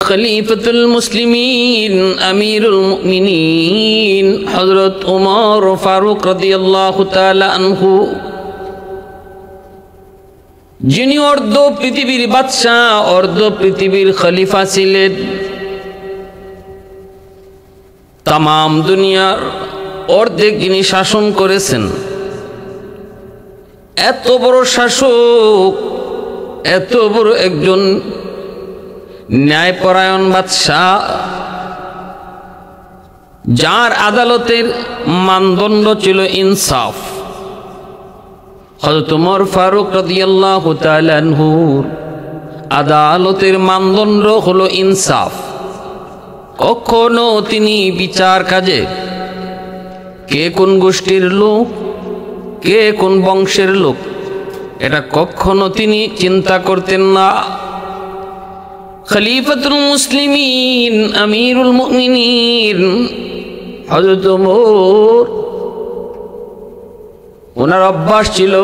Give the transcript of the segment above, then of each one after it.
খলিফাতুল মুসলিমিন আমিরুল মুমিনিন হযরত ওমর ফারুক রাদিয়াল্লাহু তাআলা আনহু, যিনি অর্ধ পৃথিবীর বাদশা, অর্ধ পৃথিবীর খলিফা ছিলেন। তামাম দুনিয়ার অর্ধেক যিনি শাসন করেছেন, এত বড় শাসক, এত বড় একজন ন্যায়পরায়ণ বাদশাহ, যার আদালতের মানদণ্ড ছিল ইনসাফ। হযরত ওমর ফারুক রাদিয়াল্লাহু তাআলা আনহুর আদালতের মানদণ্ড হলো ইনসাফ। কখনো তিনি বিচার কাজে কে কোন গোষ্ঠীর লোক, কে কোন বংশের লোক, এটা কখনো তিনি চিন্তা করতেন না। খলিফাতুল মুসলিমিন আমিরুল মুমিনিন হযরত ওমর, ওনার অভ্যাস ছিল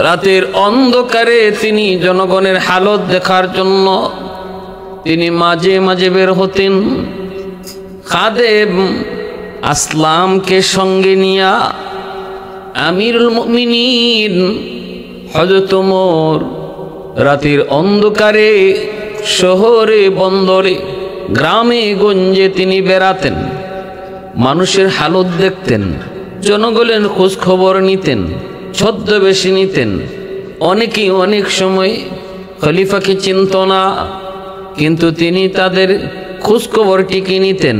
রাতের অন্ধকারে তিনি জনগণের হালত দেখার জন্য তিনি মাঝে মাঝে বের হতেন। খাদেম আসলামকে সঙ্গে নিয়া আমিরুল মুমিনিন হযরত ওমর রাতের অন্ধকারে শহরে বন্দরে গ্রামে গঞ্জে তিনি বেড়াতেন, মানুষের হালত দেখতেন, জনগণের খোঁজ খবর নিতেন, ছদ্মবেশী নিতেন। অনেকেই অনেক সময় খলিফাকে চিনত না, কিন্তু তিনি তাদের খোঁজ খবর টিকে নিতেন।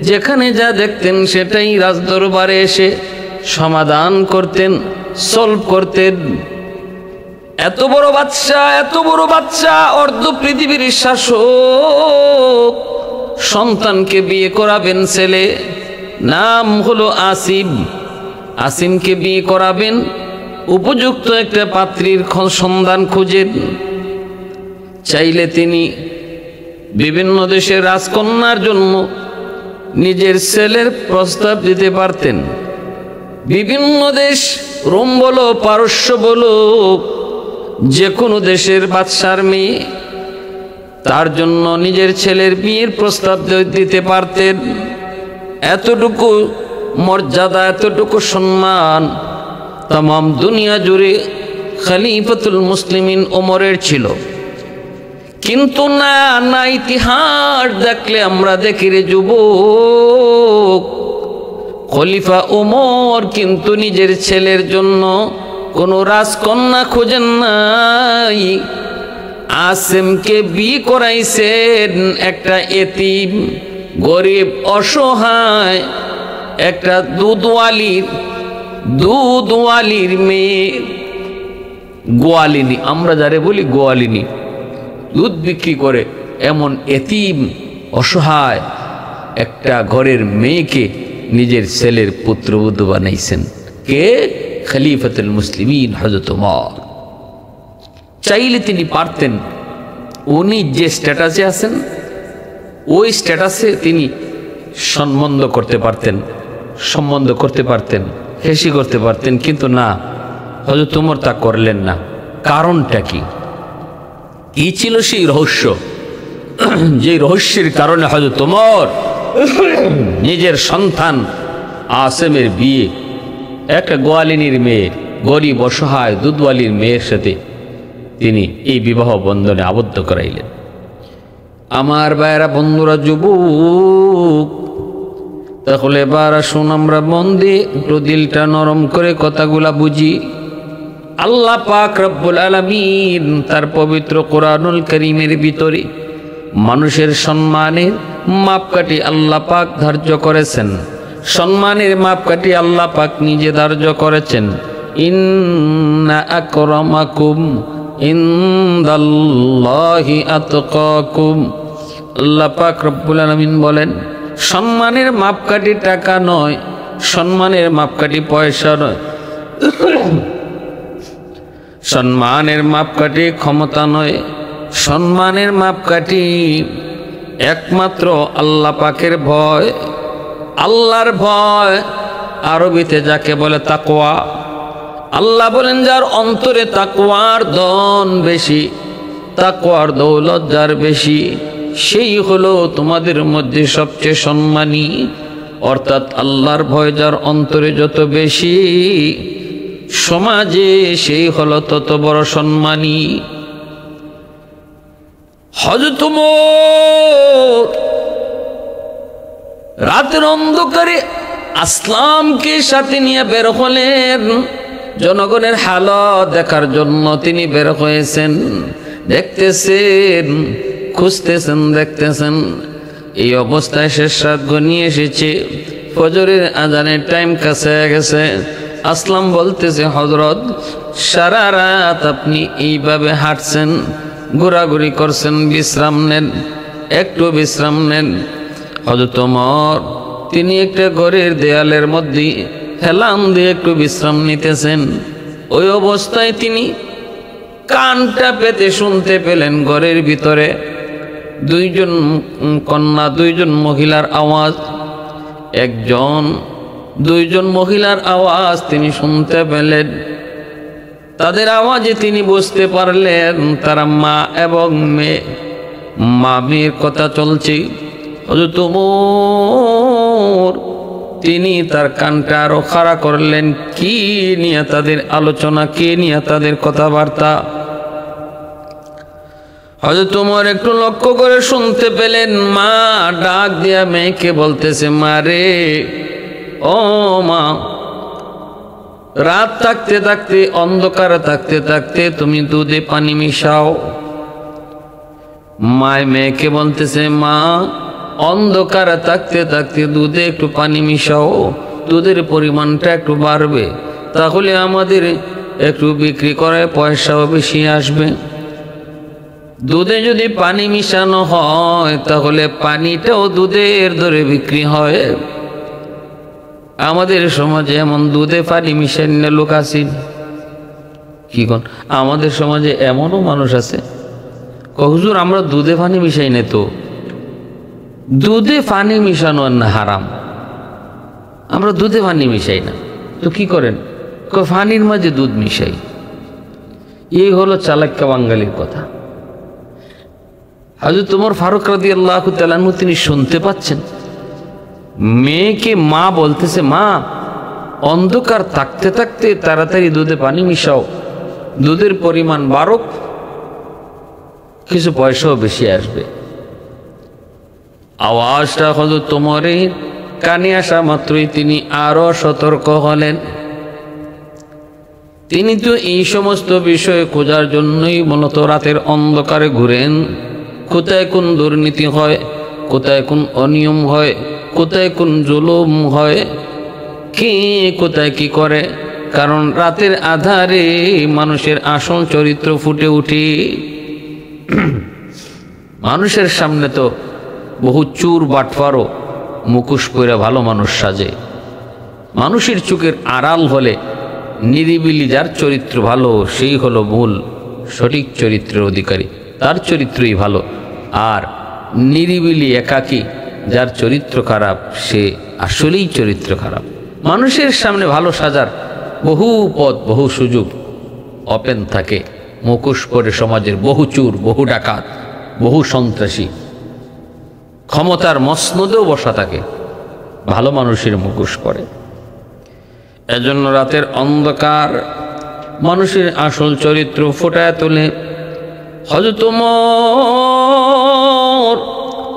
যেখানে যা দেখতেন সেটাই রাজদরবারে এসে সমাধান করতেন, সলভ করতেন। এত বড় বাদশা, এত বড় বাদশা, অর্ধ পৃথিবীর শাসক, সন্তানকে বিয়ে করাবেন ছেলে, নাম হলো আসিম। আসিমকে বিয়ে করাবেন, উপযুক্ত একটা পাত্রীর সন্ধান খুঁজেন। চাইলে তিনি বিভিন্ন দেশের রাজকন্যার জন্য নিজের ছেলের প্রস্তাব দিতে পারতেন। বিভিন্ন দেশ, রোম বলো, পারস্য বলো, যে কোনো দেশের বাদশার মেয়ে, তার জন্য নিজের ছেলের বিয়ের প্রস্তাব দিতে পারতেন। এতটুকু মর্যাদা, এতটুকু সম্মান তামাম দুনিয়া জুড়ে খলিফাতুল মুসলিমিন ওমরের ছিল। কিন্তু না, ইতিহাস দেখলে আমরা দেখি রে যুবক, খলিফা ওমর কিন্তু নিজের ছেলের জন্য কোনো রাজকন্যা খোঁজেন নাই। আসিমকে বিয়ে করাইছেন একটা এতিম, গরিব, অসহায় একটা দুধওয়ালির মেয়ে, গোয়ালিনী, আমরা যারে বলি গোয়ালিনী, দুধ বিক্রি করে এমন এতিম অসহায় একটা ঘরের মেয়েকে নিজের ছেলের পুত্রবধূ বানাইছেন। কে? খলিফাতুল মুসলিমিন হযরত ওমর। চাইলে তিনি পারতেন উনি যে স্ট্যাটাসে আছেন ওই স্ট্যাটাসে তিনি সম্বন্ধ করতে পারতেন, হেসি করতে পারতেন, কিন্তু না, হযরত ওমর তা করলেন না। কারণটা কি? কি ছিল সেই রহস্য? যে রহস্যের কারণে হযরত ওমর নিজের সন্তান আসিমের বিয়ে একটা গোয়ালিনীর মেয়ের, গরিব অসহায় দুধওয়ালির মেয়ের সাথে তিনি এই বিবাহ বন্ধনে আবদ্ধ করাইলেন। আমার ভাইয়েরা, বন্ধুরা, যুবক, তাহলে এবার আসুন আমরা মন দিয়ে একটু দিলটা নরম করে কথাগুলা বুঝি। আল্লাহ পাক রব্বুল আলামিন তার পবিত্র কোরআনুল কারীমের ভিতরে মানুষের সম্মানের মাপকাঠি আল্লাহ পাক ধার্য করেছেন। সম্মানের মাপকাঠি আল্লাহ পাক নিজে ধার্য করেছেন। ইন্না আকরামাকুম ইনদাল্লাহি আতকাকুম। আল্লাহ পাক রব্বুল আলামিন বলেন, সম্মানের মাপকাঠি টাকা নয়, সম্মানের মাপকাঠি পয়সা নয়, সম্মানের মাপকাঠি ক্ষমতা নয়, সম্মানের মাপকাঠি একমাত্র আল্লাহ পাকের ভয়। আল্লাহর ভয় আরবিতে যাকে বলে তাকওয়া। আল্লাহ বলেন, যার অন্তরে তাকওয়ার ধন বেশি, তাকওয়ার দৌলত যার বেশি, সেই হলো তোমাদের মধ্যে সবচেয়ে সম্মানী। অর্থাৎ আল্লাহর ভয় যার অন্তরে যত বেশি, সমাজে সেই হলো তত বড় সম্মানী। হযরত ওমর রাতের অন্ধকারে আসলামকে সাথে নিয়ে বের হলেন। জনগণের হালত দেখার জন্য তিনি বের হয়েছেন। দেখতেছেন, খুঁজতেছেন, দেখতেছেন। এই অবস্থায় শেষ রাত ঘনিয়ে এসেছে, ফজরের আজানের টাইম কাছে গেছে। আসলাম বলতেছে, হযরত সারা রাত আপনি এইভাবে হাঁটছেন, ঘোরাঘুরি করছেন, বিশ্রাম নেন, একটু বিশ্রাম নেন। হযরত ওমর তিনি একটা ঘরের দেয়ালের মধ্যে হেলান দিয়ে একটু বিশ্রাম নিতেছেন। ওই অবস্থায় তিনি কানটা পেতে শুনতে পেলেন ঘরের ভিতরে দুইজন মহিলার আওয়াজ। দুইজন মহিলার আওয়াজ তিনি শুনতে পেলেন। তাদের আওয়াজে তিনি বুঝতে পারলেন তারা মা এবং মেয়ে। মা মেয়ের কথা চলছে। হযরত ওমর তিনি তার কানটা আরো খাড়া করলেন। কি নিয়ে তাদের আলোচনা, কি নিয়ে তাদের কথাবার্তা। হযরত ওমর একটু লক্ষ্য করে শুনতে পেলেন মা ডাক দিয়া মেয়েকে বলতেছে, মা রে, ও মা, রাত থাকতে থাকতে, অন্ধকার থাকতে থাকতে তুমি দুধে পানি মিশাও। মায় মেয়েকে বলতেছে, মা, অন্ধকার থাকতে থাকতে দুধে একটু পানি মিশাও, দুধের পরিমাণটা একটু বাড়বে, তাহলে আমাদের একটু বিক্রি করে পয়সাও বেশি আসবে। দুধে যদি পানি মিশানো হয় তাহলে পানিটাও দুধের দরে বিক্রি হয়। আমাদের সমাজে এমন দুধে পানি মিশানো লোক আছে কি কোন? আমাদের সমাজে এমনও মানুষ আছে, হুজুর আমরা দুধে পানি মিশাই না। তো দুধে পানি মিশানো না হারাম, আমরা দুধে পানি মিশাই না। তো কি করেন? পানির মাঝে দুধ মিশাই। এই হলো চালাক্য বাঙালির কথা। হযরত ওমর ফারুক রাদিয়াল্লাহু তাআলা আনহু তিনি শুনতে পাচ্ছেন মেয়েকে মা বলতেছে, মা, অন্ধকার থাকতে থাকতে তাড়াতাড়ি দুধে পানি মিশাও, দুধের পরিমাণ বাড়ুক, কিছু পয়সাও বেশি আসবে। আওয়াজটা হযরত ওমরের কানে আসা মাত্রই তিনি আরো সতর্ক হলেন। তিনি তো এই সমস্ত বিষয় খোঁজার জন্যই মূলত রাতের অন্ধকারে ঘুরেন। কোথায় কোন দুর্নীতি হয়, কোথায় কোন অনিয়ম হয়, কোথায় কোন জুলুম হয়, কে কোথায় কি করে। কারণ রাতের আধারে মানুষের আসল চরিত্র ফুটে উঠে। মানুষের সামনে তো বহু চুর বাটফারও মুখোশ পরে ভালো মানুষ সাজে। মানুষের চোখের আড়াল হলে নিরিবিলি যার চরিত্র ভালো সেই হলো মূল সঠিক চরিত্রের অধিকারী, তার চরিত্রই ভালো। আর নিরিবিলি একাকী যার চরিত্র খারাপ সে আসলেই চরিত্র খারাপ। মানুষের সামনে ভালো সাজার বহু পথ, বহু সুযোগ ওপেন থাকে। মুখোশ পরে সমাজের বহু চুর, বহু ডাকাত, বহু সন্ত্রাসী ক্ষমতার মসনদেও বসা থাকে, ভালো মানুষের মুখোশ পরে। এজন্য রাতের অন্ধকার মানুষের আসল চরিত্র ফুটায় তোলে। হযরত ওমর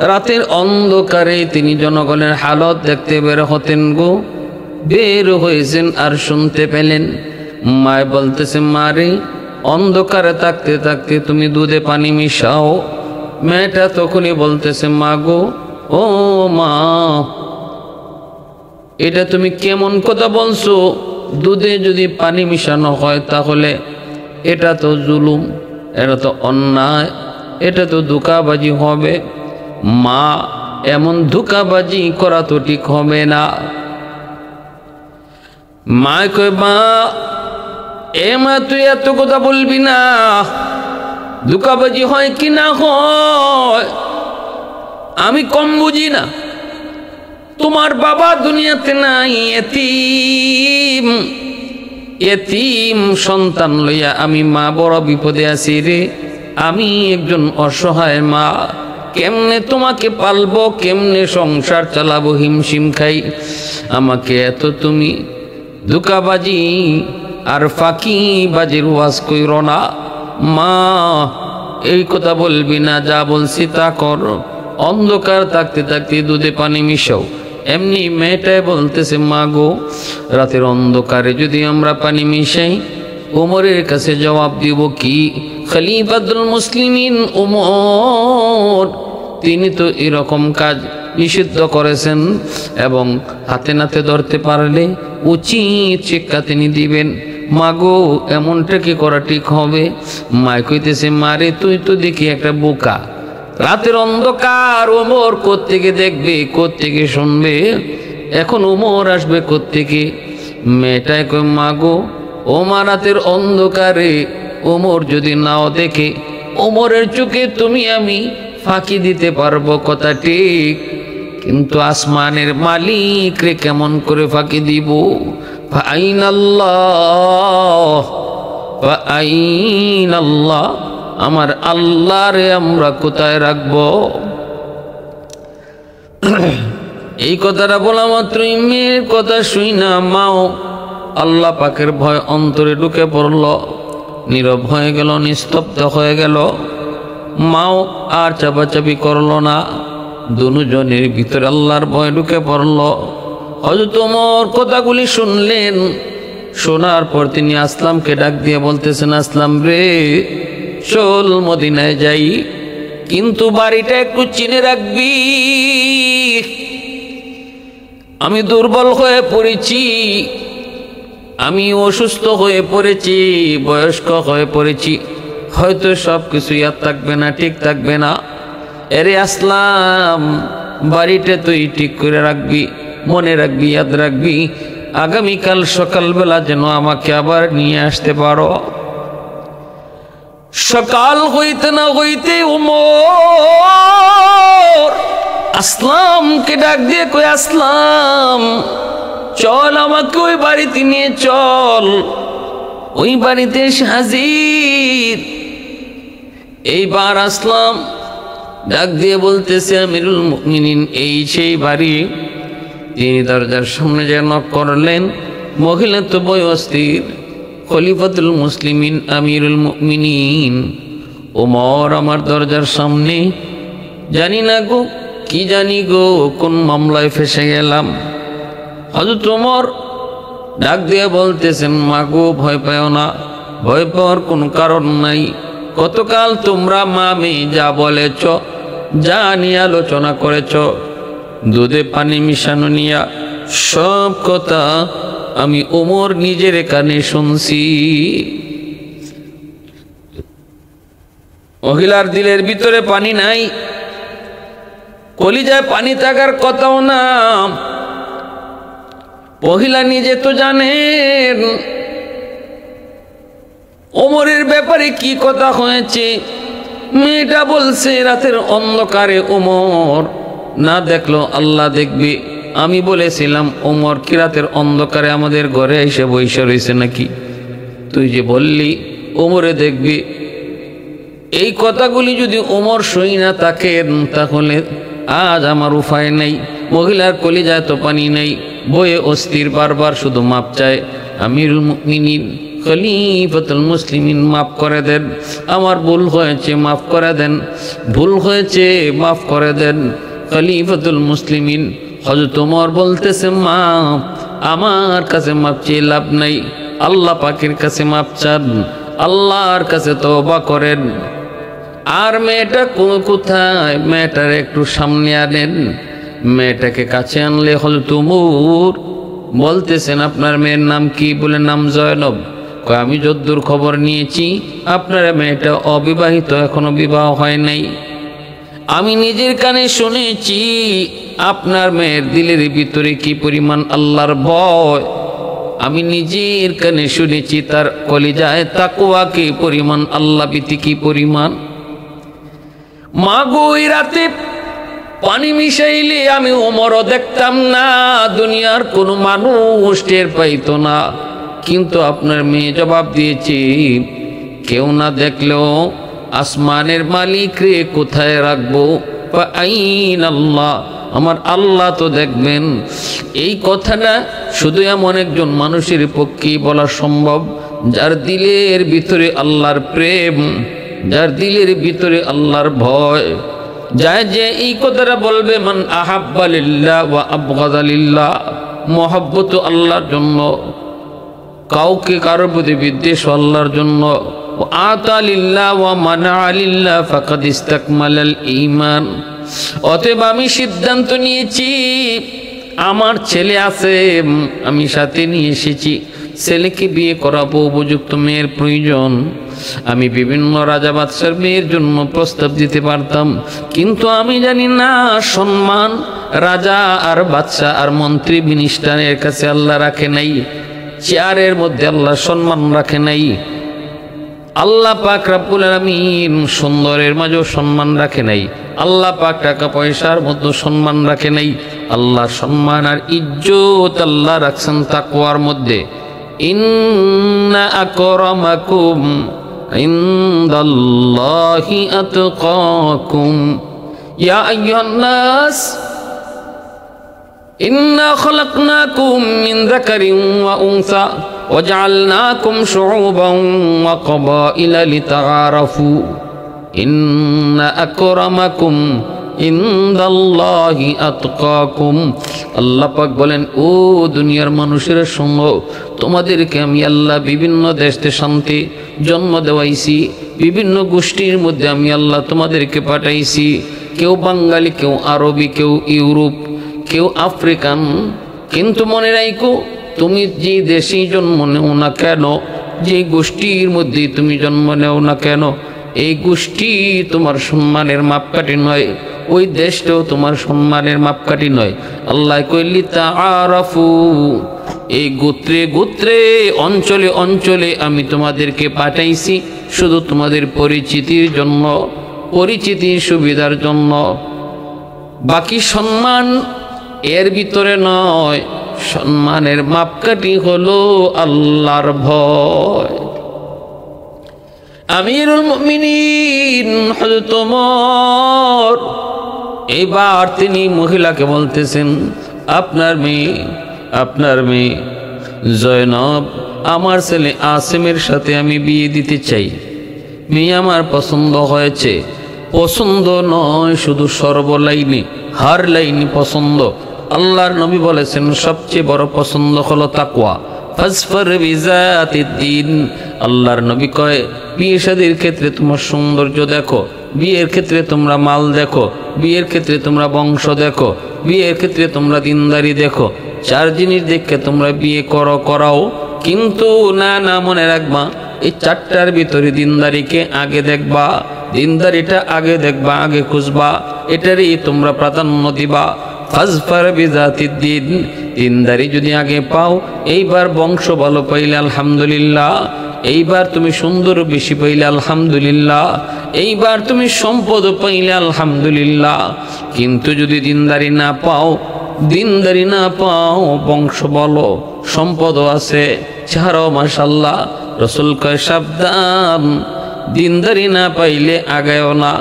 রাতের অন্ধকারে তিনি জনগণের হালত দেখতে বের হতেন গো। বের হয়েছেন আর শুনতে পেলেন মায় বলতেছে, মারে, অন্ধকারে থাকতে থাকতে তুমি দুধে পানি মিশাও। মেয়েটা তখনই বলতেছে, মা গো, ও মা, এটা তুমি কেমন কথা বলছো? দুধে যদি পানি মিশানো হয় তাহলে এটা তো জুলুম, এটা তো অন্যায়, এটা তো ধোঁকাবাজি হবে। মা, এমন ধোঁকাবাজি করা তো ঠিক হবে না। মা কয়, মা, মা তুই এত কথা বলবি না, ধোঁকাবাজি হয় কি না হয় আমি কম বুঝি না। তোমার বাবা দুনিয়াতে নাই, এতিম, এতিম সন্তান লইয়া আমি মা বড় বিপদে আছি রে। আমি একজন অসহায় মা, কেমনে তোমাকে পালবো, কেমনে সংসার চালাবো, হিমশিম খাই। আমাকে এত তুমি ধোঁকাবাজি আর ফাঁকিবাজির ওয়াজ কইরো না। মা এই কথা বলবি না, যা বলছি তা কর। অন্ধকার থাকতে থাকতে দুধে পানি মিশাও। এমনি মেয়েটাই বলতেছে, মা গো, রাতের অন্ধকারে যদি আমরা পানি মিশাই, ওমরের কাছে জবাব দিব কি? খলিফাতুল মুসলিমিন ওমর তিনি তো এরকম কাজ নিষিদ্ধ করেছেন, এবং হাতে নাতে ধরতে পারলে উচিত শিক্ষা তিনি দিবেন। মাগো এমনটা কি করা ঠিক হবে? মায় কইতেছে, মারে তুই তো দেখি একটা বোকা। রাতের অন্ধকার ওমর কোত্থেকে দেখবে, কোত্থেকে শুনবে? এখন ওমর আসবে কোত্থেকে? মেয়েটাই কই, মাগো ওমা রাতের অন্ধকারে ওমর যদি নাও দেখে, ওমরের চোখে তুমি আমি ফাঁকি দিতে পারবো, কথা ঠিক, কিন্তু আসমানের মালিক রে কেমন করে ফাঁকি দিব? ফাইনাল্লাহ ফাইনাল্লাহ, আমার আল্লাহ রে আমরা কোথায় রাখবো? এই কথাটা বলা মাত্রই মেয়ের কথা শুই না মাও আল্লাহ পাকের ভয় অন্তরে ঢুকে পড়ল, নীরব হয়ে গেল, নিস্তব্ধ হয়ে গেল। মাও আর চাপাচাপি করলো না, দুজনের ভিতরে আল্লাহর ভয় ঢুকে পড়ল। হযরত ওমর কথাগুলি শুনলেন, শোনার পর তিনি আসলামকে ডাক দিয়ে বলতেছেন, আসলাম রে, চল মদিনায় যাই, কিন্তু বাড়িটা একটু চিনে রাখবি। আমি দুর্বল হয়ে পড়েছি, আমি অসুস্থ হয়ে পড়েছি, বয়স্ক হয়ে পড়েছি, হয়তো সব কিছু ইয়াদ থাকবে না, ঠিক থাকবে না। এরে আসলাম, বাড়িটা তুই ঠিক করে রাখবি, মনে রাখবি, ইয়াদ রাখবি, আগামীকাল সকালবেলা যেন আমাকে আবার নিয়ে আসতে পারো। সকাল হইতে না হইতে ওমর আসলামকে ডাক দিয়ে কই, আসলাম চল আমাকে ওই বাড়িতে নিয়ে চল। ওই বাড়িতে এসে হাজির। এইবার আসলাম ডাক দিয়ে বলতেছে, আমিরুল মুমিনিন এই সেই বাড়ি। তিনি দরজার সামনে যে নক করলেন, মহিলা তো বয়স্তির, খলিফাতুল মুসলিমিন আমিরুল মুমিনিন ওমর আমার দরজার সামনে। জানি না গো, কি জানি গো, কোন মামলায় ফেসে গেলাম। হযরত ওমর ডাক দিয়ে বলতেছেন, মাগো ভয় পাও না, ভয় পাওয়ার কোনো কারণ নাই। গতকাল তোমরা মা মেয়ে যা বলেছ, যা নিয়ে আলোচনা করেছ, দুধে পানি মিশানো নিয়া সব কথা আমি ওমর নিজের কানে শুনছি। মহিলার দিলের ভিতরে পানি নাই, কলিজায় পানি থাকার কথাও না। মহিলা নিজে তো জানেন ওমরের ব্যাপারে কি কথা হয়েছে। মেয়েটা বলছে, রাতের অন্ধকারে ওমর না দেখলো আল্লাহ দেখবে। আমি বলেছিলাম, ওমর কি রাতের অন্ধকারে আমাদের ঘরে এসে বসে রয়েছে নাকি? তুই যে বললি ওমরে দেখবি। এই কথাগুলি যদি ওমর সই না থাকেন, তাহলে আজ আমার উপায় নেই। মহিলার কলিজায় তো পানি নেই, বয়ে অস্থির, বারবার শুধু মাপ চায়। আমিরুল মুমিনিন খলিফাতুল মুসলিমিন মাফ করে দেন, আমার ভুল হয়েছে মাফ করে দেন, ভুল হয়েছে মাফ করে দেন। খলিফাতুল মুসলিমিন হযরত ওমর বলতেছে, মা আমার কাছে মাপ চেয়ে লাভ নাই, আল্লাহ পাকের কাছে মাপ চান, আল্লাহর কাছে তওবা করেন। আর মেয়েটা কোথায়? মেয়েটার একটু সামনে আনেন। মেয়েটাকে কাছে আনলে হযরত ওমর বলতেছেন, আপনার মেয়ের নাম কি? বলে, নাম জয়নব। আমি যদ্দূর খবর নিয়েছি আপনার মেয়েটা অবিবাহিত, এখনো বিবাহ হয় নাই। আমি নিজের কানে শুনেছি আপনার মেয়ের দিলের ভিতরে কি পরিমাণ আল্লাহর ভয়। আমি নিজের কানে শুনেছি তার কলিজায় তাকওয়া কি পরিমাণ, আল্লাহ ভীতি কি পরিমাণ। মাগো ওই রাতে পানি মিশাইলে আমি ওমরও দেখতাম না, দুনিয়ার কোনো মানুষ টের পাইতো না, কিন্তু আপনার মেয়ে জবাব দিয়েছে, কেউ না দেখলেও আসমানের মালিক রে কোথায় রাখবো, ফাআইনা আল্লাহ, আমার আল্লাহ তো দেখবেন। এই কথাটা শুধু এমন একজন মানুষের পক্ষেই বলা সম্ভব যার দিলের ভিতরে আল্লাহর প্রেম, যার দিলের ভিতরে আল্লাহর ভয়। যায় যে এই কথাটা বলবে, মান আহাব্বা লিল্লাহ ওয়া আবগাযা লিল্লাহ, মহব্বত আল্লাহর জন্য, কাউকে কারোর প্রতি বিদ্বেষ আল্লাহর জন্য। আতা লিল্লাহ ওয়া মানা লিল্লাহ ফাকাদ ইস্তাকমালাল ঈমান। অতএব আমি সিদ্ধান্ত নিয়েছি, আমার ছেলে আছে, আমি সাথে নিয়ে এসেছি, ছেলেকে বিয়ে করাবো, উপযুক্ত মেয়ের প্রয়োজন। আমি বিভিন্ন রাজা বাদশার মেয়ের জন্য প্রস্তাব দিতে পারতাম, কিন্তু আমি জানি না সম্মান রাজা আর বাদশা আর মন্ত্রী মিনিস্টারের কাছে আল্লাহ রাখে নাই, চেয়ারের মধ্যে আল্লাহ সম্মান রাখে নাই। আল্লাহ পাক রব্বুল আলামিন সুন্দরের মাঝেও সম্মান রাখে নাই, আল্লাহ পাক টাকা পয়সার মধ্যে সম্মান রাখে নাই। আল্লাহ সম্মান আর ইজ্জত আল্লাহ রাখছেন তাকওয়ার মধ্যে। ইন্না আকরামাকুম ইনদাল্লাহি আতকাকুম ইয়া আইয়ুহান নাস ইন্না খলাকনাকুম মিন যাকারিন ওয়া উনসা ওয়াজআলনাকুম শুউবান ওয়া ক্বাবাইলা লিতাআরাফু ইন্না আকরামাকুম ইনদাল্লাহি আতকাকুম। আল্লাহ পাক বলেন, ও দুনিয়ার মানুষের সঙ্গ, তোমাদেরকে আমি আল্লাহ বিভিন্ন দেশে জন্ম দেওয়াইছি, বিভিন্ন গোষ্ঠীর মধ্যে আমি আল্লাহ তোমাদেরকে পাঠাইছি। কেউ বাঙালি, কেউ আরবি, কেউ ইউরোপ, কেউ আফ্রিকান। কিন্তু মনে রাখো, তুমি যে দেশেই জন্ম নেও না কেন, যে গোষ্ঠীর মধ্যে তুমি জন্ম নেও না কেন, এই গোষ্ঠী তোমার সম্মানের মাপকাঠি নয়, ওই দেশটাও তোমার সম্মানের মাপকাঠি নয়। আল্লাহ কইলি তাআরাফু, এই গোত্রে গোত্রে অঞ্চলে অঞ্চলে আমি তোমাদেরকে পাঠাইছি শুধু তোমাদের পরিচিতির জন্য, পরিচিতির সুবিধার জন্য। বাকি সম্মান এর ভিতরে নয়, সম্মানের মাপকাঠি হলো আল্লাহর ভয়। আমিরুল মুমিনিন হযরত ওমর এইবার তিনি মহিলাকে বলতেছেন, আপনার মেয়ে জয়নব, আমার ছেলে আসিমের সাথে আমি বিয়ে দিতে চাই। মেয়ে আমার পছন্দ হয়েছে, পছন্দ নয় শুধু সর্বলাইনে, হার লাইনে পছন্দ। আল্লাহর নবী বলেছেন সবচেয়ে বড় পছন্দ হলো তাকওয়া। ফাসফার বিজাতিদ্দিন, আল্লাহর নবী কয় বিয়ে শাদীর ক্ষেত্রে তোমার সৌন্দর্য দেখো, বিয়ের ক্ষেত্রে তোমরা মাল দেখো, বিয়ের ক্ষেত্রে তোমরা বংশ দেখো, বিয়ের ক্ষেত্রে তোমরা দিনদারি দেখো। চার জিনিস দেখে তোমরা বিয়ে করাও, কিন্তু না মনে রাখবা, এই চারটার ভিতরে দিনদারিকে আগে দেখবা, দিনদারিটা আগে দেখবা, আগে খুঁজবা, এটারই তোমরা প্রাধান্য দিবা। ফাজফার বিজাতিদ্দিন, দিনদারি যদি আগে পাও, এইবার বংশ ভালো পাইলে আলহামদুলিল্লাহ, এইবার তুমি সুন্দর বেশি পাইলে আলহামদুলিল্লাহ, এইবার তুমি সম্পদ পাইলে আলহামদুলিল্লাহ। কিন্তু যদি দিনদারি না পাও, বংশ বলো, সম্পদও আছে, চেহারাও মাশাআল্লাহ, রাসূল কয় সাবধান, দিনদারি না পাইলে আগায়ও না,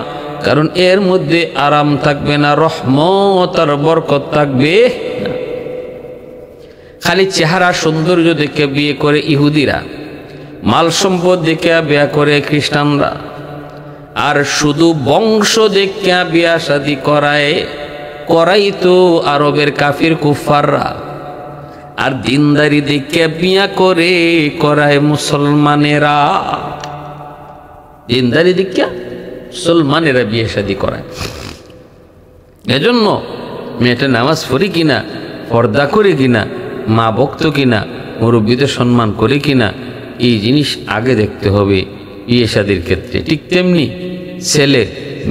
কারণ এর মধ্যে আরাম থাকবে না, রহমত আর বরকত থাকবে না। খালি চেহারা সৌন্দর্য দেখে বিয়ে করে ইহুদিরা, মাল সম্পদ দেখে বিয়ে করে খ্রিস্টানরা, আর শুধু বংশ দেখে বিয়া শাদী করাই তো আরবের কাফির কুফাররা, আর দিনদারি দেখে বিয়া করায় মুসলমানেরা। দিনদারি দেখে মুসলমানেরা বিয়ে শাদী করায়। এজন্য মেয়েটা নামাজ পড়ি কিনা, পর্দা করে কিনা, মা ভক্ত কিনা, মুরব্বীদের সম্মান করে কিনা, এই জিনিস আগে দেখতে হবে বিয়ে শাদীর ক্ষেত্রে। ঠিক তেমনি ছেলে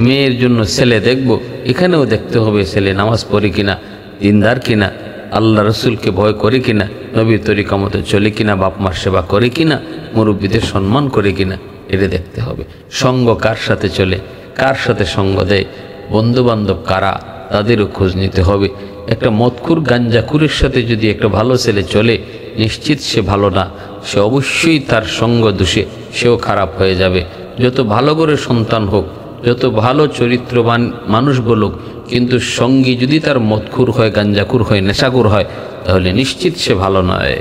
মেয়ের জন্য ছেলে দেখব, এখানেও দেখতে হবে ছেলে নামাজ পড়ে কিনা, দিনদার কিনা, আল্লাহ রসুলকে ভয় করে কিনা, নবীর তরিকা মতো চলে কিনা, বাপ মার সেবা করে কিনা, মুরব্বীদের সম্মান করে কিনা, এটা দেখতে হবে। সঙ্গ কার সাথে চলে, কার সাথে সঙ্গ দেয়, বন্ধুবান্ধব কারা, তাদেরও খোঁজ নিতে হবে। একটা মদখুর গাঞ্জাখুরের সাথে যদি একটা ভালো ছেলে চলে, নিশ্চিত সে ভালো না, সে অবশ্যই তার সঙ্গ দোষে সেও খারাপ হয়ে যাবে। যত ভালো করে সন্তান হোক, যত ভালো চরিত্রবান মানুষ বলুক, কিন্তু সঙ্গী যদি তার মদখুর হয়, গাঞ্জাখুর হয়, নেশাখুর হয়, তাহলে নিশ্চিত সে ভালো নয়।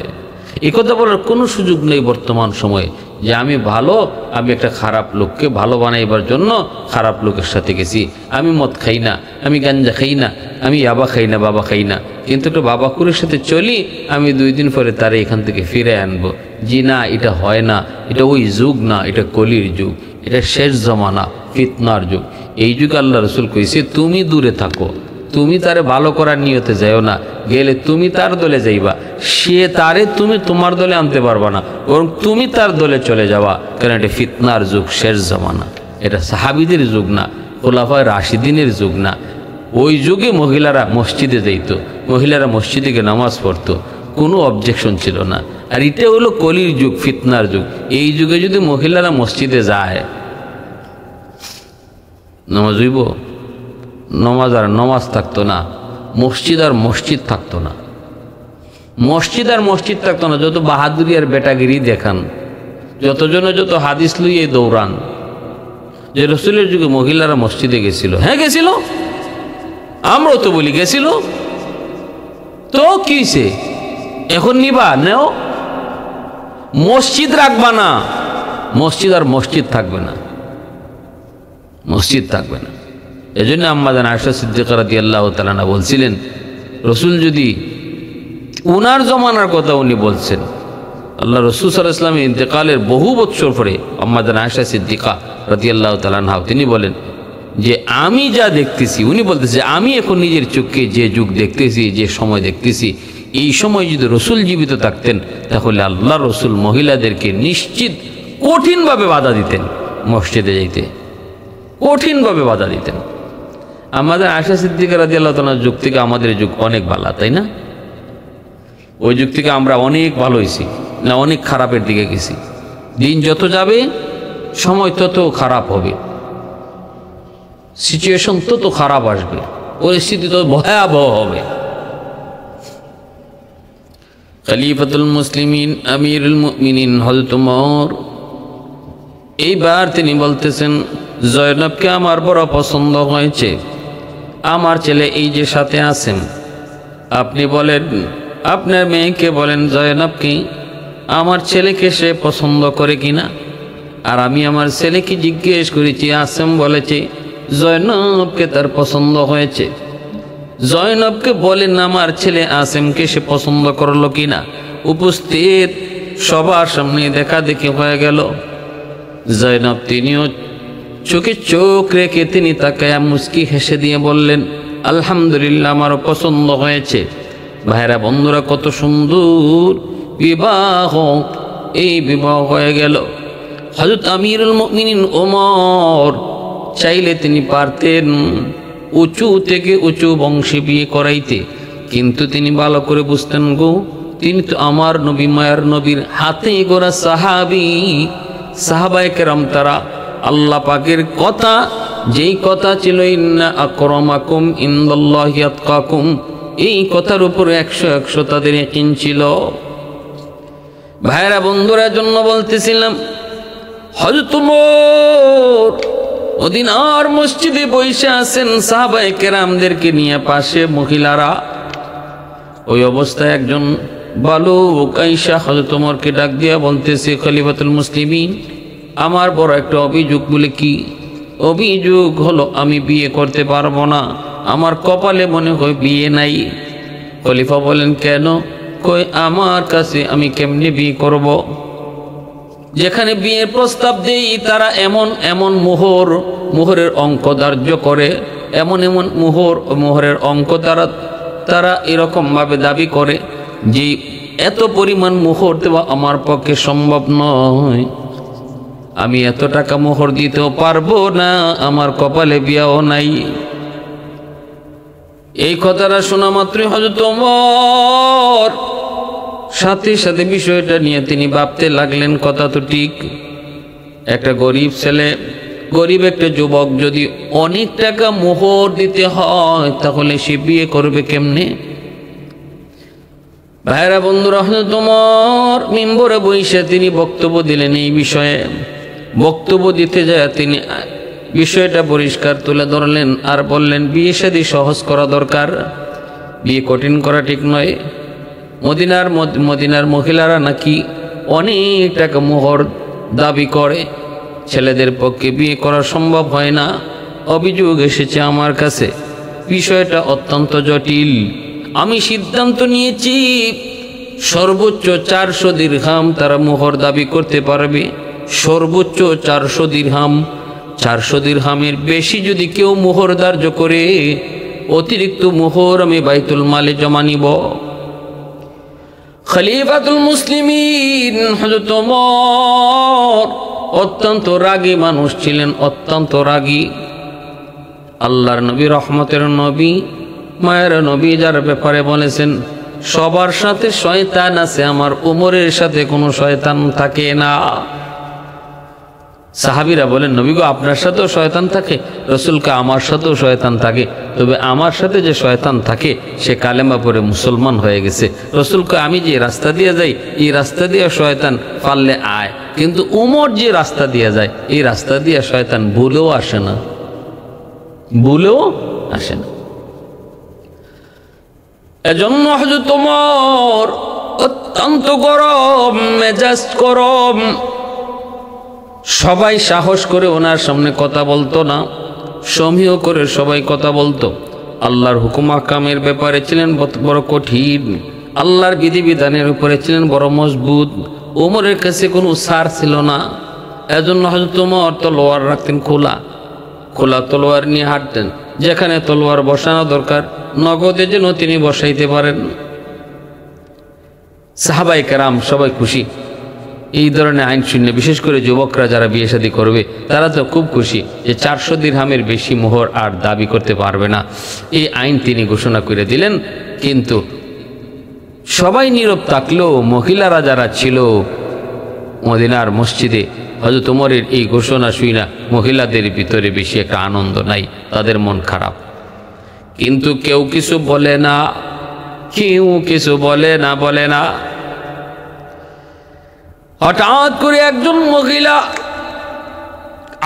এই কথা বলার কোনো সুযোগ নেই বর্তমান সময়ে যে আমি ভালো, আমি একটা খারাপ লোককে ভালো বানাইবার জন্য খারাপ লোকের সাথে গেছি। আমি মদ খাই না, আমি গাঞ্জা খাই না, আমি ইয়াবা খাই না, বাবা খাই না, কিন্তু একটা বাবাকুরের সাথে চলি, আমি 2 দিন পরে তারে এখান থেকে ফিরে আনবো। জি না, এটা হয় না। এটা ওই যুগ না, এটা কলির যুগ, এটা শেষ জমানা, ফিতনার যুগ। এই যুগে আল্লাহ রসুল কইছে তুমি দূরে থাকো, তুমি তারে ভালো করার নিয়তে যাও না, গেলে তুমি তার দলে যাইবা, সে তারে তুমি তোমার দলে আনতে পারবা না, বরং তুমি তার দলে চলে যাওয়া। কারণ এটা ফিতনার যুগ, শেষ জমানা। এটা সাহাবীদের যুগ না, খোলাফায়ে রাশিদিনের যুগ না। ওই যুগে মহিলারা মসজিদে যাইতো, মহিলারা মসজিদে গিয়ে নামাজ পড়তো, কোনো অবজেকশন ছিল না। আর এটা হলো কলির যুগ, ফিতনার যুগ। এই যুগে যদি মহিলারা মসজিদে যায়, নামাজ হইব? নমাজ আর নমাজ থাকতো না, মসজিদ আর মসজিদ থাকতো না, মসজিদ আর মসজিদ থাকতো না। যত বাহাদুরি আর বেটাগিরি দেখান, যতজনে যত হাদিস লইয়ে দৌড়ান যে রসুলের যুগে মহিলারা মসজিদে গেছিল। হ্যাঁ গেছিল, আমরাও তো বলি গেছিল, তো কিছে এখন নিবা নেও? মসজিদ রাখবা না, মসজিদ আর মসজিদ থাকবে না, মসজিদ থাকবে না। এজন্য আম্মা জান আয়েশা সিদ্দিকা রাদিয়াল্লাহু তাআলা আনহা বলছিলেন, রসুল যদি উনার জমানার কথা উনি বলছেন, আল্লাহ রসুল সাল্লাল্লাহু আলাইহি ওয়াসাল্লামের ইন্তেকালের বহু বছর পরে আম্মা জান আয়েশা সিদ্দিকা রাদিয়াল্লাহু তাআলা আনহা তিনি বলেন যে আমি যা দেখতেছি, উনি বলতেছে আমি এখন নিজের চোখে যে যুগ দেখতেছি, যে সময় দেখতেছি, এই সময় যদি রসুল জীবিত থাকতেন তাহলে আল্লাহ রসুল মহিলাদেরকে নিশ্চিত কঠিনভাবে বাধা দিতেন, মসজিদে যাইতে কঠিনভাবে বাধা দিতেন। আমাদের আয়েশা সিদ্দিকা রাদিয়াল্লাহু তাআলার যুগ থেকে আমাদের যুগ অনেক ভালো, তাই না? ওই যুগ থেকে আমরা অনেক ভালো হয়েছি না অনেক খারাপের দিকে গেছি? দিন যত যাবে সময় তত খারাপ হবে, সিচুয়েশন তত খারাপ আসবে, পরিস্থিতি তত ভয়াবহ হবে। খলিফাতুল মুসলিমিন আমিরুল মুমিনিন হযরত ওমর এইবার তিনি বলতেছেন, জয়নবকে আমার বড় পছন্দ হয়েছে, আমার ছেলে এই যে সাথে আছেন, আপনি বলেন আপনার মেয়েকে বলেন জয়নবকে আমার ছেলেকে সে পছন্দ করে কিনা। আর আমি আমার ছেলেকে জিজ্ঞেস করেছি, আসেম বলেছে জয়নবকে তার পছন্দ হয়েছে। জয়নবকে বলেন আমার ছেলে আসেমকে সে পছন্দ করলো কিনা। উপস্থিত সবার সামনে দেখা দেখি হয়ে গেল। জয়নব তিনিও চোখে চোখ রেখে তিনি তাকায়া মুস্কি হেসে দিয়ে বললেন, আলহামদুলিল্লাহ, আমারও পছন্দ হয়েছে। ভাইরা বন্ধুরা, কত সুন্দর বিবাহ, এই বিবাহ হয়ে গেল। হযরত আমিরুল মুমিনিন ওমর চাইলে তিনি পারতেন উঁচু থেকে উঁচু বংশে বিয়ে করাইতে, কিন্তু তিনি ভালো করে বুঝতেন গো, তিনি তো আমার নবী, মায়ার নবীর হাতে গোরা সাহাবী, সাহাবায়ে কেরাম তারা আল্লাহ পাকের কথা, যেই কথা ছিল ইন্না আকরামাকুম ইনদাল্লাহি আতকাকুম, এই কথার উপর 100 তাদের ইয়াকিন ছিল। ভাইরা বন্ধুরা, জন্য বলতেছিলাম হযরত ওমর ওদিন আর মসজিদে বসে আছেন সাহাবায়ে কেরামদেরকে নিয়ে, পাশে মহিলারা। ওই অবস্থায় একজন বালক আয়েশা হযরত ওমরকে ডাক দিয়া বলতেছে, খলিফাতুল মুসলিমিন, আমার বড় একটা অভিযোগ। বলে কি অভিযোগ? হলো আমি বিয়ে করতে পারবো না, আমার কপালে মনে হয় বিয়ে নাই। খলিফা বলেন কেন? কই আমার কাছে আমি কেমনে বিয়ে করব? যেখানে বিয়ের প্রস্তাব দেই তারা এমন এমন মোহরের অঙ্ক ধার্য করে, এমন এমন মোহরের অঙ্ক তারা এরকম ভাবে দাবি করে যে এত পরিমাণ মোহর দেওয়া আমার পক্ষে সম্ভব নয়, আমি এত টাকা মোহর দিতেও পারবো না, আমার কপালে বিয়াও নাই। এই কথাটা শোনা মাত্রই হযরত ওমর সাথে সাথে বিষয়টা নিয়ে তিনি ভাবতে লাগলেন, কথা তো ঠিক, একটা গরিব ছেলে, গরিব একটা যুবক যদি অনেক টাকা মোহর দিতে হয় তাহলে সে বিয়ে করবে কেমনে? ভাইরা বন্ধুরা, হযরত ওমর মিম্বরে বসে তিনি বক্তব্য দিলেন এই বিষয়ে। বক্তব্য দিতে যায় তিনি বিষয়টা পরিষ্কার তুলে ধরলেন আর বললেন বিয়ে শাদী সহজ করা দরকার, বিয়ে কঠিন করা ঠিক নয়। মদিনার মহিলারা নাকি অনেক টাকা মোহর দাবি করে, ছেলেদের পক্ষে বিয়ে করা সম্ভব হয় না। অভিযোগ এসেছে আমার কাছে, বিষয়টা অত্যন্ত জটিল। আমি সিদ্ধান্ত নিয়েছি সর্বোচ্চ 400 দিরহাম তারা মোহর দাবি করতে পারবে, সর্বোচ্চ 400 দিরহাম। 400 দিরহামের বেশি যদি কেউ মোহর ধার্য করে, অতিরিক্ত মোহর আমি বাইতুল মালে জমা নিব। খলিফাতুল মুসলিমিন হযরত ওমর অত্যন্ত রাগী মানুষ ছিলেন, অত্যন্ত রাগী। আল্লাহর নবী, রহমতের নবী, মায়ের নবী, যার ব্যাপারে বলেছেন সবার সাথে শয়তান আছে, আমার ওমরের সাথে কোনো শয়তান থাকে না। সাহাবীরা বলেন নবী গো, আপনার সাথেও শয়তান থাকে? রসুলকে আমার সাথেও শয়তান থাকে, তবে আমার সাথে যে শয়তান থাকে সে কালেমা পড়ে মুসলমান হয়ে গেছে। রসুলকে আমি যে রাস্তা দিয়ে যাই এই রাস্তা দিয়ে শয়তান পারলে আয়, কিন্তু উমর যে রাস্তা দিয়ে যায় এই রাস্তা দিয়ে শয়তান ভুলেও আসে না, ভুলেও আসে না। এজন্য হযরত ওমর অত্যন্ত গরম মেজাজ, গরম। সবাই সাহস করে ওনার সামনে কথা বলতো না, সমীহ করে সবাই কথা বলতো। আল্লাহর হুকুম আহকামের ব্যাপারে ছিলেন বড় কঠিন, আল্লাহর বিধিবিধানের উপরে ছিলেন বড় মজবুত। ওমরের কাছে কোনো ছাড় ছিল না। এজন্য হযরত ওমর তলোয়ার রাখতেন খোলা, খোলা তলোয়ার নিয়ে হাঁটতেন। যেখানে তলোয়ার বসানো দরকার নগদে যেন তিনি বসাইতে পারেন। সাহাবায়ে কেরাম সবাই খুশি এই ধরনের আইন শুনে, বিশেষ করে যুবকরা যারা বিয়ে শাদী করবে তারা তো খুব খুশি যে 400 দিরহামের বেশি মোহর আর দাবি করতে পারবে না। এই আইন তিনি ঘোষণা করে দিলেন। কিন্তু সবাই নীরব থাকলেও মহিলারা যারা ছিল মদিনার মসজিদে হযরত ওমরের এই ঘোষণা শুই না, মহিলাদের ভিতরে বেশি একটা আনন্দ নাই, তাদের মন খারাপ। কিন্তু কেউ কিছু বলে না, কেউ কিছু বলে না। হঠাৎ করে একজন মহিলা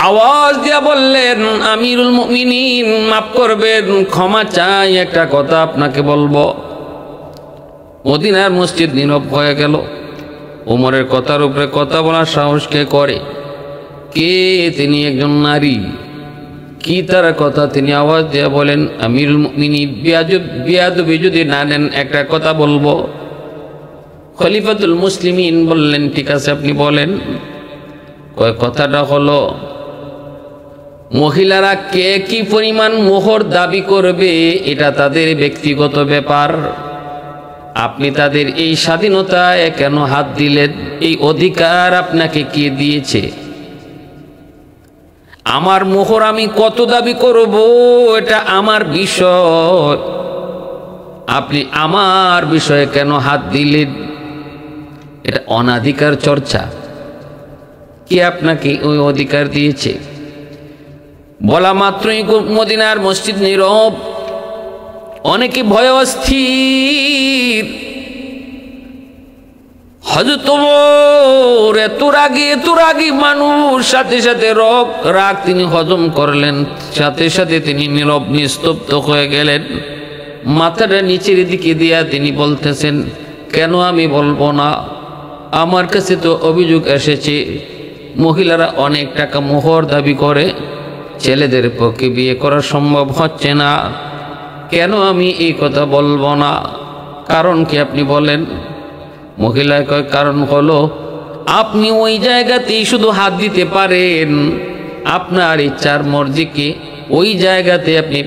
আওয়াজ দিয়া বললেন, আমিরুল মুমিনিন মাফ করবেন, ক্ষমা চাই, একটা কথা আপনাকে বলবো। মদিনার মসজিদ নীরব হয়ে গেল। ওমরের কথার উপরে কথা বলার সাহস কে করে? কে? তিনি একজন নারী। কি তার কথা? তিনি আওয়াজ দিয়া বলেন, আমিরুল মুমিনিন বিয়াদবি যদি না নেন একটা কথা বলবো। খলিফাতুল মুসলিমিন বললেন, ঠিক আছে আপনি বলেন। কথাটা হলো, মহিলারা কে কি পরিমাণ মোহর দাবি করবে এটা তাদের ব্যক্তিগত ব্যাপার। আপনি তাদের এই স্বাধীনতায় কেন হাত দিলেন? এই অধিকার আপনাকে কে দিয়েছে? আমার মোহর আমি কত দাবি করব এটা আমার বিষয়, আপনি আমার বিষয়ে কেন হাত দিলেন? এটা অনাধিকার চর্চা। কে আপনাকে ওই অধিকার দিয়েছে? বলা মাত্রই মদিনার মসজিদ নীরব, অনেকে ভয়ে অস্থির। হযরত ওমর এত রাগী মানুষ, সাথে সাথে রাগ তিনি হজম করলেন, সাথে সাথে তিনি নীরব নিস্তব্ধ হয়ে গেলেন। মাথাটা নিচের দিকে দিয়া তিনি বলতেছেন, কেন আমি বলবো না? আমার কাছে তো অভিযোগ এসেছে মহিলারা অনেক টাকা মোহর দাবি করে, ছেলেদের পক্ষে বিয়ে করা সম্ভব হচ্ছে না। কেন আমি এই কথা বলবো না? কারণ কি আপনি বলেন? মহিলায় কয়, কারণ হলো আপনি ওই জায়গাতেই শুধু হাত দিতে পারেন, আপনার ইচ্ছার মর্জিকে ওই জায়গাতে আপনি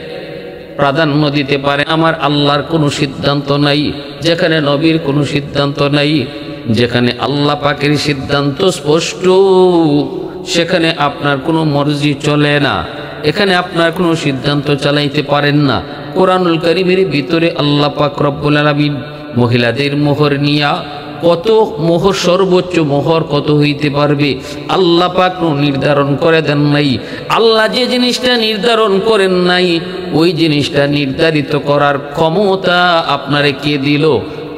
প্রাধান্য দিতে পারেন। আমার আল্লাহর কোনো সিদ্ধান্ত নাই, যেখানে নবীর কোনো সিদ্ধান্ত নাই, যেখানে আল্লাহ পাকের সিদ্ধান্ত স্পষ্ট সেখানে আপনার কোনো মর্জি চলে না, এখানে আপনার কোনো সিদ্ধান্ত চালাইতে পারেন না। কোরআনুল কারীমের ভিতরে আল্লাহ পাক রব্বুল আলামিন মহিলাদের মোহর নিয়া কত মোহর, সর্বোচ্চ মোহর কত হইতে পারবে আল্লাহ পাক নির্ধারণ করে দেন নাই। আল্লাহ যে জিনিসটা নির্ধারণ করেন নাই ওই জিনিসটা নির্ধারিত করার ক্ষমতা আপনারে কে দিল?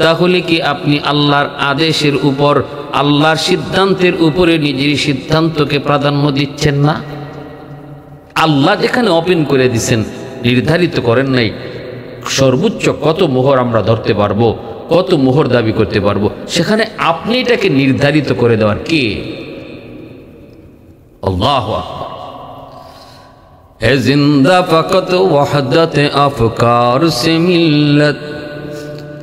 তাহলে কি আপনি আল্লাহর আদেশের উপর, আল্লাহর সিদ্ধান্তের উপরে নিজের সিদ্ধান্তকে প্রাধান্য দিচ্ছেন না? আল্লাহ যেখানে ওপেন করে দিছেন, নির্ধারিত করেন নাই সর্বোচ্চ কত মোহর আমরা ধরতে পারবো, কত মোহর দাবি করতে পারবো, সেখানে আপনি এটাকে নির্ধারিত করে দেওয়ার কে? আল্লাহু আকবার। है जिंदा फकत वहदत अफकार से मिल्लत,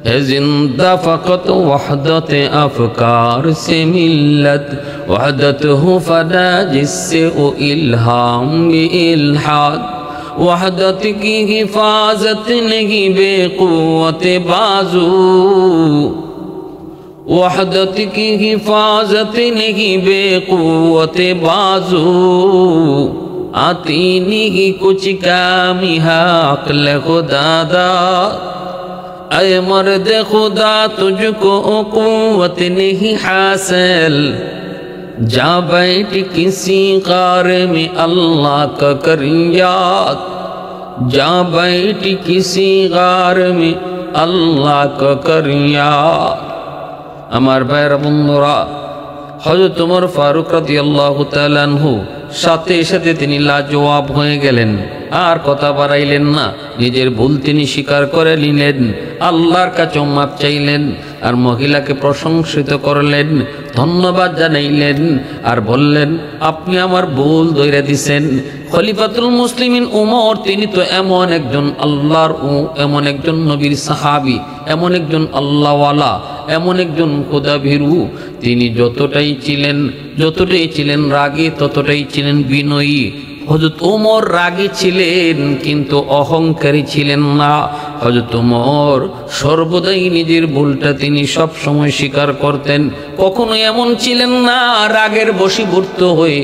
है जिंदा फकत वहदत अफकार से मिल्लत, वहदत हो फदा जिससे ओ इल्हाम बे इल्हाद, वहदत की हिफाजत नहीं बेक़ुव्वत बाजू, वहदत की हिफाजत नहीं बेक़ुव्वत बाजू, आती नहीं कुछ कामी अक़्ल खुदा दा, ऐ मर्द खुदा तुझको क़ुव्वत नहीं हासिल, जा बैठ किसी गार में अल्लाह का कर याद, जा बैठ किसी गार में अल्लाह का कर याद। আমার ভাইয়ের বন্ধুরা, হযরত ওমর ফারুক রাদিয়াল্লাহু তাআলা আনহু সাথে সাথে তিনি লাজবাব হয়ে গেলেন, আর কথা বাড়াইলেন না, নিজের ভুল তিনি স্বীকার করে নিলেন, আল্লাহর কাছে মাপ চাইলেন, আর মহিলাকে প্রশংসিত করলেন, ধন্যবাদ জানাইলেন, আর বললেন আপনি আমার ভুল ধইরা দিছেন। খলিফাতুল মুসলিমিন ওমর তিনি তো এমন একজন আল্লাহর এমন একজন নবীর সাহাবী, এমন একজন আল্লাহওয়ালা, এমন একজন খোদাভীরু, তিনি যতটাই ছিলেন রাগী, ততটাই ছিলেন বিনয়ী। হযরত ওমর রাগী ছিলেন কিন্তু অহংকারী ছিলেন না। হযরত ওমর সর্বদাই নিজের ভুলটা তিনি সব সময় স্বীকার করতেন, কখনো এমন ছিলেন না রাগের বশীভূত হয়ে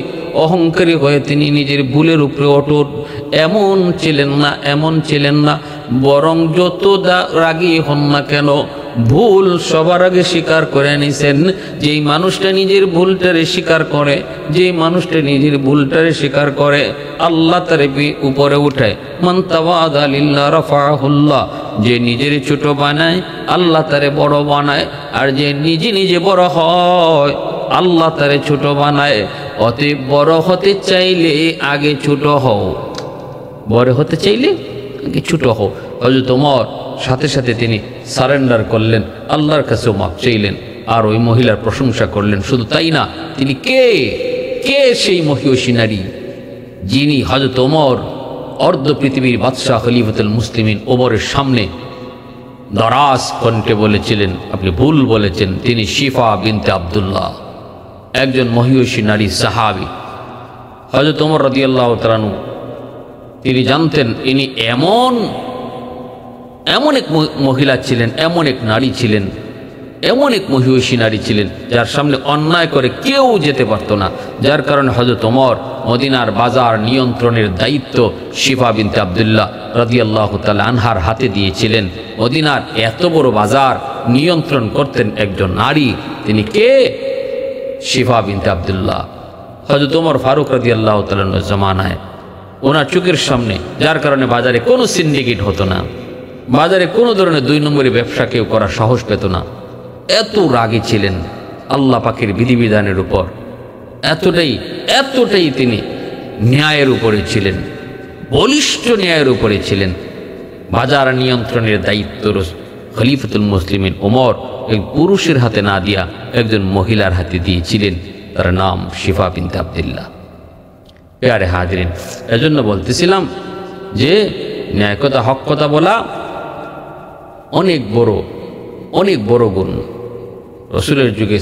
অহংকারী হয়ে তিনি নিজের ভুলের উপরে অটুট, এমন ছিলেন না, বরং যত রাগী হন না কেন ভুল সবার আগে স্বীকার করে নিছেন। যেই মানুষটা নিজের ভুলটারে স্বীকার করে, আল্লাহ তার উপরে উঠায়। মান তাওয়াদা লিল্লাহ রাফাহুল্লাহ, যে নিজের ছোট বানায় আল্লাহ তারে বড় বানায়, আর যে নিজে বড় হয় আল্লাহ তারে ছোট বানায়। অতএব বড় হতে চাইলে আগে ছোট হও, বড় হতে চাইলে আগে ছোট হও। হযরত ওমর সাথে সাথে তিনি সারেন্ডার করলেন, আল্লাহর কাছেও মাপ চাইলেন, আর ওই মহিলার প্রশংসা করলেন। শুধু তাই না, তিনি কে সেই মহিয়সী নারী যিনি হযরত ওমর অর্ধ পৃথিবীর বাদশাহ খলিফাতুল মুসলিমিন ওমরের সামনে দরাজ কণ্ঠে বলেছিলেন আপনি ভুল বলেছেন। তিনি শিফা বিনতে আব্দুল্লাহ, একজন মহিয়সী নারী সাহাবী। হযরত ওমর রাদিয়াল্লাহু তাআলা আনহু তিনি জানতেন ইনি এমন এক মহিলা ছিলেন, এমন এক নারী ছিলেন, এমন এক মহিয়সী নারী ছিলেন যার সামনে অন্যায় করে কেউ যেতে পারত না। যার কারণে হযরত ওমর মদিনার বাজার নিয়ন্ত্রণের দায়িত্ব শিফা বিনতে আব্দুল্লাহ রাদিয়াল্লাহু তাআলা আনহার হাতে দিয়েছিলেন। মদিনার এত বড় বাজার নিয়ন্ত্রণ করতেন একজন নারী, তিনি কে? শিফা বিনতে আব্দুল্লাহ। হযরত ওমর ফারুক রাদিয়াল্লাহু তাআলা জামানায় ওনার চোখের সামনে, যার কারণে বাজারে কোনো সিন্ডিকেট হতো না, বাজারে কোনো ধরনের 2 নম্বরী ব্যবসা কেউ করার সাহস পেত না। এত রাগী ছিলেন আল্লাহ পাকের বিধিবিধানের উপর, এতটাই তিনি ন্যায়ের উপরে ছিলেন, বলিষ্ঠ ন্যায়ের উপরে ছিলেন। বাজার নিয়ন্ত্রণের দায়িত্ব খলিফাতুল মুসলিমিন ওমর এক পুরুষের হাতে না দিয়া একজন মহিলার হাতে দিয়েছিলেন, তার নাম শিফা বিনতে আব্দুল্লাহ। প্যারে হাজরিন, এজন্য বলতেছিলাম যে ন্যায় কথা, হক কথা বলা অনেক বড় গুণ। রসুলের যুগে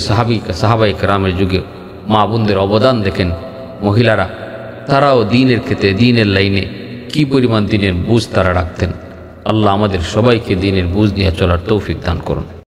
সাহাবায়ে কেরামের যুগে মা বোনদের অবদান দেখেন। মহিলারা তারাও দ্বীনের ক্ষেত্রে, দ্বীনের লাইনে কি পরিমাণ দ্বীনের বুঝ তারা রাখতেন। আল্লাহ আমাদের সবাইকে দ্বীনের বুঝ নিয়ে চলার তৌফিক দান করুন।